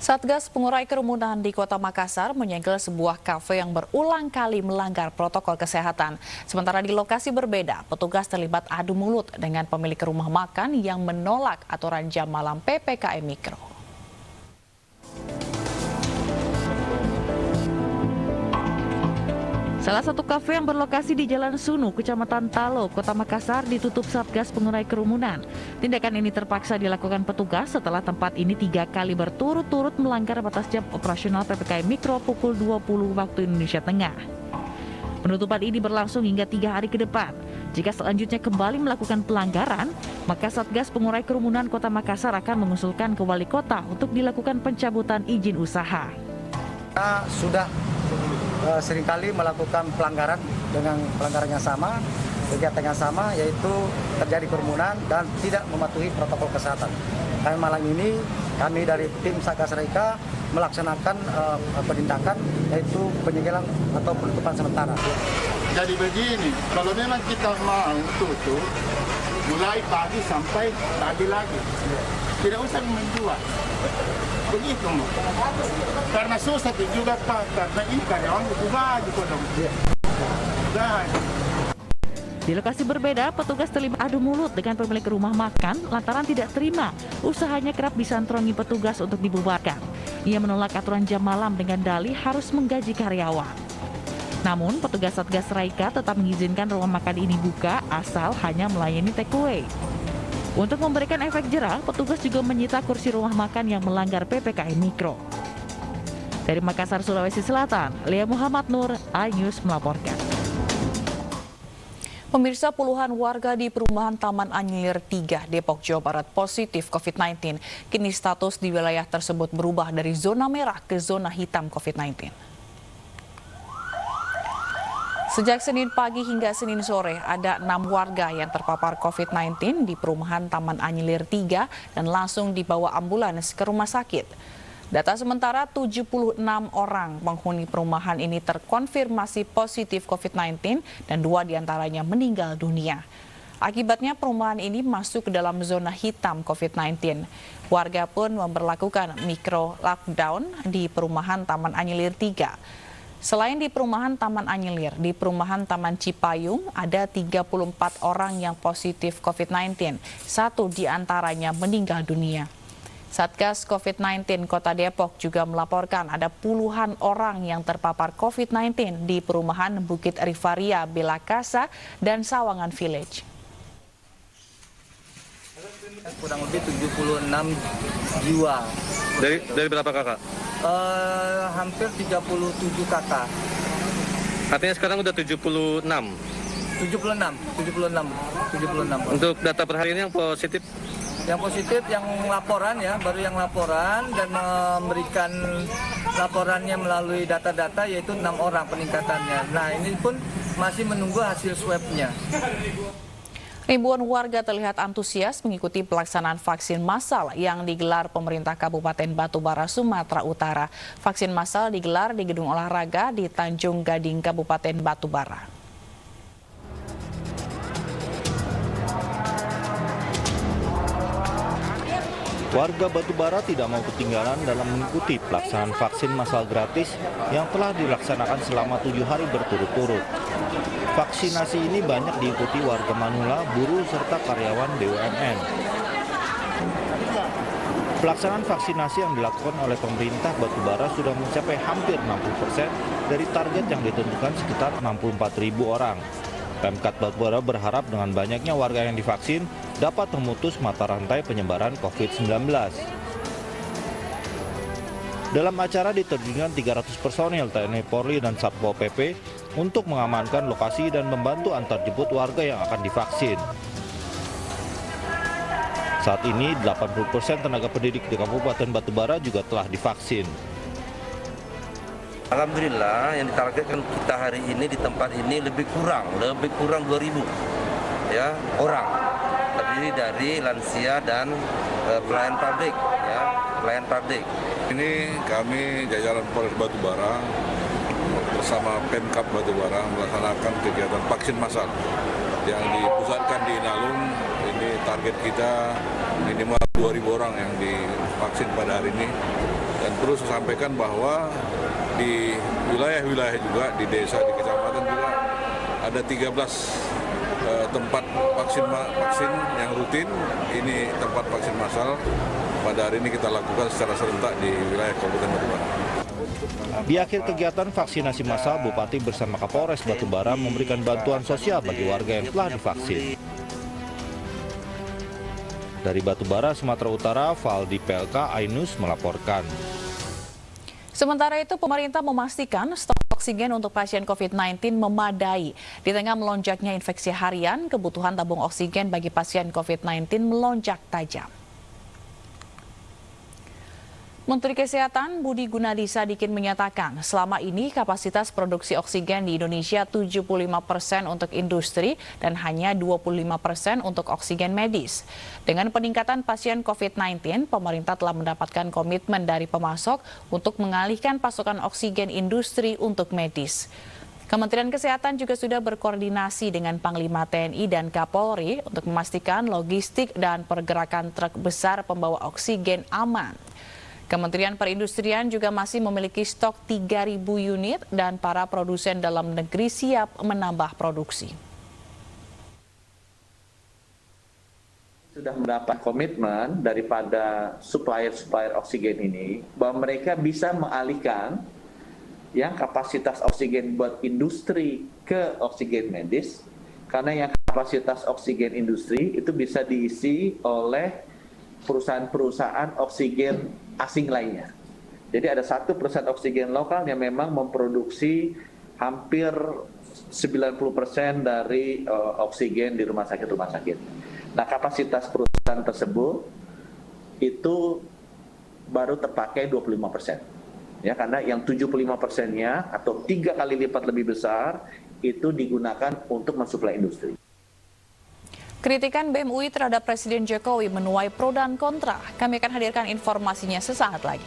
Satgas Pengurai Kerumunan di Kota Makassar menyegel sebuah kafe yang berulang kali melanggar protokol kesehatan. Sementara di lokasi berbeda, petugas terlibat adu mulut dengan pemilik rumah makan yang menolak aturan jam malam PPKM Mikro. Salah satu kafe yang berlokasi di Jalan Sunu, Kecamatan Talo, Kota Makassar ditutup Satgas Pengurai Kerumunan. Tindakan ini terpaksa dilakukan petugas setelah tempat ini 3 kali berturut-turut melanggar batas jam operasional PPKM Mikro pukul 20 waktu Indonesia Tengah. Penutupan ini berlangsung hingga 3 hari ke depan. Jika selanjutnya kembali melakukan pelanggaran, maka Satgas Pengurai Kerumunan Kota Makassar akan mengusulkan ke Wali Kota untuk dilakukan pencabutan izin usaha. Kita sudah seringkali melakukan pelanggaran dengan pelanggaran yang sama, kegiatan yang sama, yaitu terjadi kerumunan dan tidak mematuhi protokol kesehatan. Dan malam ini kami dari tim Satgas Raika melaksanakan penindakan, yaitu penyegelan atau penutupan sementara. Jadi begini, kalau memang kita mau tutup, mulai pagi sampai pagi lagi, tidak usah menjual. Begitu, karena susah juga Pak, karena ini karyawan itu baju kodong. Di lokasi berbeda, petugas terlibat adu mulut dengan pemilik rumah makan lantaran tidak terima usahanya kerap disantrongi petugas untuk dibubarkan. Ia menolak aturan jam malam dengan dalih harus menggaji karyawan. Namun, petugas Satgas Raika tetap mengizinkan rumah makan ini buka asal hanya melayani take away. Untuk memberikan efek jerah, petugas juga menyita kursi rumah makan yang melanggar PPKM Mikro. Dari Makassar, Sulawesi Selatan, Lia Muhammad Nur, iNews melaporkan. Pemirsa, puluhan warga di perumahan Taman Anyelir 3, Depok, Jawa Barat positif COVID-19. Kini status di wilayah tersebut berubah dari zona merah ke zona hitam COVID-19. Sejak Senin pagi hingga Senin sore, ada 6 warga yang terpapar COVID-19 di perumahan Taman Anyelir 3 dan langsung dibawa ambulans ke rumah sakit. Data sementara 76 orang penghuni perumahan ini terkonfirmasi positif COVID-19 dan 2 diantaranya meninggal dunia. Akibatnya perumahan ini masuk ke dalam zona hitam COVID-19. Warga pun memberlakukan mikro lockdown di perumahan Taman Anyelir 3. Selain di perumahan Taman Anyelir, di perumahan Taman Cipayung ada 34 orang yang positif COVID-19. 1 diantaranya meninggal dunia. Satgas COVID-19 Kota Depok juga melaporkan ada puluhan orang yang terpapar COVID-19 di perumahan Bukit Rivaria, Bela Casa, dan Sawangan Village. Kurang lebih 76 jiwa. Dari berapa kakak? Hampir 37 kakak. Artinya sekarang udah 76. 76. Untuk data per hari ini yang positif? Yang positif yang laporan ya, baru yang laporan dan memberikan laporannya melalui data-data yaitu 6 orang peningkatannya. Nah, ini pun masih menunggu hasil swab-nya. Ribuan warga terlihat antusias mengikuti pelaksanaan vaksin massal yang digelar pemerintah Kabupaten Batubara, Sumatera Utara. Vaksin massal digelar di gedung olahraga di Tanjung Gading, Kabupaten Batubara. Warga Batubara tidak mau ketinggalan dalam mengikuti pelaksanaan vaksin massal gratis yang telah dilaksanakan selama 7 hari berturut-turut. Vaksinasi ini banyak diikuti warga Manula, buruh, serta karyawan BUMN. Pelaksanaan vaksinasi yang dilakukan oleh pemerintah Batubara sudah mencapai hampir 60% dari target yang ditentukan sekitar 64.000 orang. Pemkab Batubara berharap dengan banyaknya warga yang divaksin dapat memutus mata rantai penyebaran COVID-19. Dalam acara diterjunkan 300 personil TNI Polri dan Satpol PP untuk mengamankan lokasi dan membantu antar jemput warga yang akan divaksin. Saat ini 80% tenaga pendidik di Kabupaten Batubara juga telah divaksin. Alhamdulillah yang ditargetkan kita hari ini di tempat ini lebih kurang 2.000 ya orang, terdiri dari lansia dan pelayan publik ya, pelayan publik. Ini kami jajaran Polres Batubara bersama Pemkab Batubara melaksanakan kegiatan vaksin massal yang dipusatkan di Inalum. Ini target kita minimal 2.000 orang yang divaksin pada hari ini. Dan perlu saya sampaikan bahwa di wilayah-wilayah juga, di desa, di kecamatan juga ada 13 tempat vaksin yang rutin. Ini tempat vaksin massal. Pada hari ini kita lakukan secara serentak di wilayah Kabupaten Batubara. Di akhir kegiatan vaksinasi massal, Bupati bersama Kapolres Batubara memberikan bantuan sosial bagi warga yang telah divaksin. Dari Batubara, Sumatera Utara, Valdi PLK Ainus melaporkan. Sementara itu, pemerintah memastikan stok oksigen untuk pasien COVID-19 memadai. Di tengah melonjaknya infeksi harian, kebutuhan tabung oksigen bagi pasien COVID-19 melonjak tajam. Menteri Kesehatan Budi Gunadi Sadikin menyatakan selama ini kapasitas produksi oksigen di Indonesia 75% untuk industri dan hanya 25% untuk oksigen medis. Dengan peningkatan pasien COVID-19, pemerintah telah mendapatkan komitmen dari pemasok untuk mengalihkan pasokan oksigen industri untuk medis. Kementerian Kesehatan juga sudah berkoordinasi dengan Panglima TNI dan Kapolri untuk memastikan logistik dan pergerakan truk besar pembawa oksigen aman. Kementerian Perindustrian juga masih memiliki stok 3.000 unit dan para produsen dalam negeri siap menambah produksi. Sudah mendapat komitmen daripada supplier oksigen ini bahwa mereka bisa mengalihkan kapasitas oksigen buat industri ke oksigen medis, karena yang kapasitas oksigen industri itu bisa diisi oleh perusahaan-perusahaan oksigen asing lainnya. Jadi ada satu perusahaan oksigen lokal yang memang memproduksi hampir 90% dari oksigen di rumah sakit. Nah, kapasitas perusahaan tersebut itu baru terpakai 25%. Ya, karena yang 75%-nya atau 3 kali lipat lebih besar itu digunakan untuk mensuplai industri. Kritikan BEM UI terhadap Presiden Jokowi menuai pro dan kontra. Kami akan hadirkan informasinya sesaat lagi.